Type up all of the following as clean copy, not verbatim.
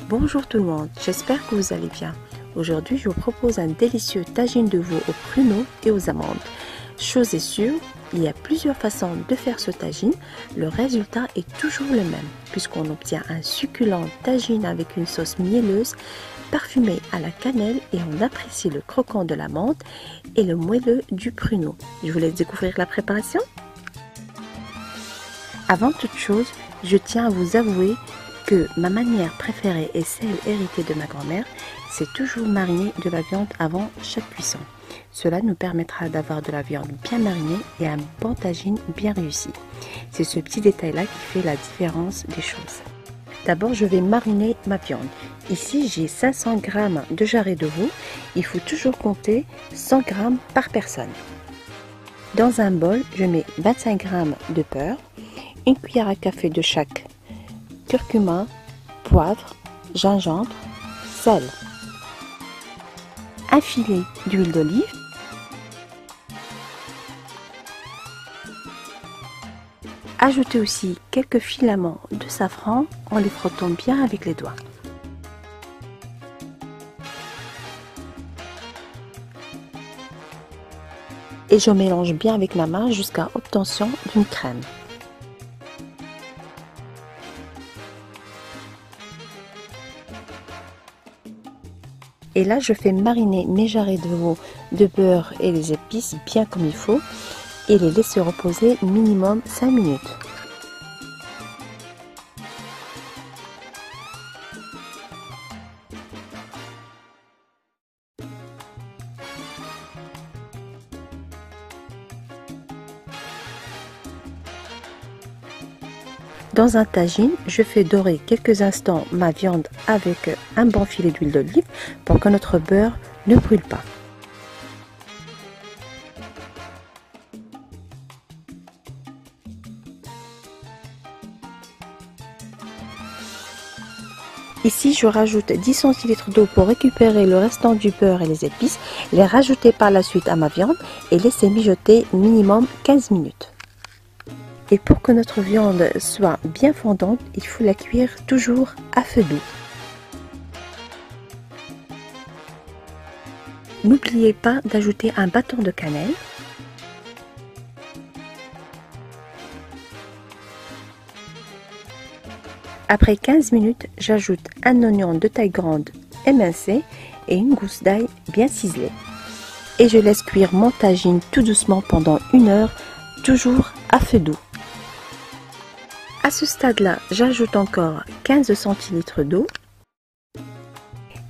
Bonjour tout le monde, j'espère que vous allez bien. Aujourd'hui, je vous propose un délicieux tagine de veau aux pruneaux et aux amandes. Chose est sûre, il y a plusieurs façons de faire ce tagine. Le résultat est toujours le même, puisqu'on obtient un succulent tagine avec une sauce mielleuse, parfumée à la cannelle, et on apprécie le croquant de l'amande et le moelleux du pruneau. Je vous laisse découvrir la préparation. Avant toute chose, je tiens à vous avouer que ma manière préférée est celle héritée de ma grand-mère, c'est toujours mariner de la viande avant chaque cuisson. Cela nous permettra d'avoir de la viande bien marinée et un bon tagine bien réussi. C'est ce petit détail-là qui fait la différence des choses. D'abord, je vais mariner ma viande. Ici, j'ai 500 g de jarret de veau. Il faut toujours compter 100 g par personne. Dans un bol, je mets 25 g de beurre, une cuillère à café de chaque curcuma, poivre, gingembre, sel, un filet d'huile d'olive, ajoutez aussi quelques filaments de safran en les frottant bien avec les doigts. Et je mélange bien avec ma main jusqu'à obtention d'une crème. Et là, je fais mariner mes jarrets de veau de beurre et les épices bien comme il faut et les laisser reposer minimum 5 minutes. Dans un tagine, je fais dorer quelques instants ma viande avec un bon filet d'huile d'olive pour que notre beurre ne brûle pas. Ici, je rajoute 10 centilitres d'eau pour récupérer le restant du beurre et les épices, les rajouter par la suite à ma viande et laisser mijoter minimum 15 minutes. Et pour que notre viande soit bien fondante, il faut la cuire toujours à feu doux. N'oubliez pas d'ajouter un bâton de cannelle. Après 15 minutes, j'ajoute un oignon de taille grande émincé et une gousse d'ail bien ciselée. Et je laisse cuire mon tagine tout doucement pendant 1 heure, toujours à feu doux. À ce stade-là, j'ajoute encore 15 centilitres d'eau.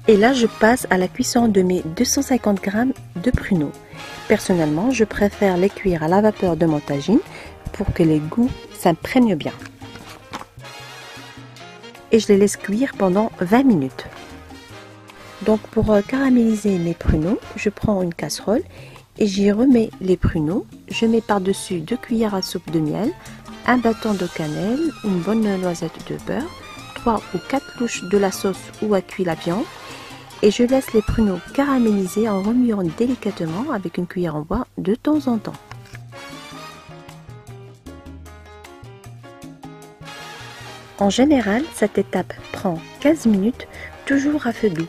Et là, je passe à la cuisson de mes 250 g de pruneaux. Personnellement, je préfère les cuire à la vapeur de mon tagine pour que les goûts s'imprègnent bien. Et je les laisse cuire pendant 20 minutes. Donc pour caraméliser mes pruneaux, je prends une casserole et j'y remets les pruneaux. Je mets par-dessus 2 cuillères à soupe de miel, un bâton de cannelle, une bonne noisette de beurre, 3 ou 4 louches de la sauce où a cuit la viande et je laisse les pruneaux caraméliser en remuant délicatement avec une cuillère en bois de temps en temps. En général, cette étape prend 15 minutes, toujours à feu doux.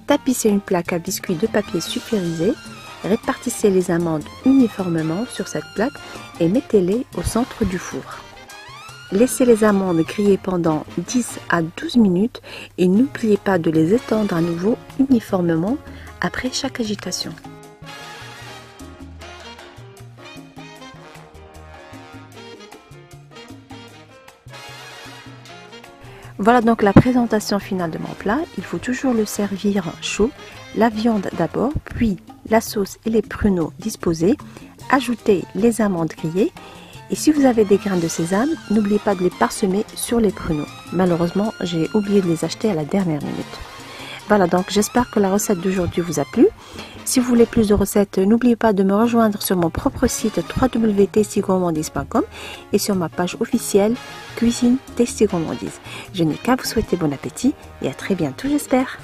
Tapissez une plaque à biscuits de papier sulfurisé, répartissez les amandes uniformément sur cette plaque et mettez-les au centre du four. Laissez les amandes griller pendant 10 à 12 minutes et n'oubliez pas de les étendre à nouveau uniformément après chaque agitation. Voilà donc la présentation finale de mon plat. Il faut toujours le servir chaud. La viande d'abord, puis la sauce et les pruneaux disposés. Ajoutez les amandes grillées. Et si vous avez des grains de sésame, n'oubliez pas de les parsemer sur les pruneaux. Malheureusement, j'ai oublié de les acheter à la dernière minute. Voilà, donc j'espère que la recette d'aujourd'hui vous a plu. Si vous voulez plus de recettes, n'oubliez pas de me rejoindre sur mon propre site www.tastygourmandise.com et sur ma page officielle Cuisine Tasty Gourmandise. Je n'ai qu'à vous souhaiter bon appétit et à très bientôt, j'espère.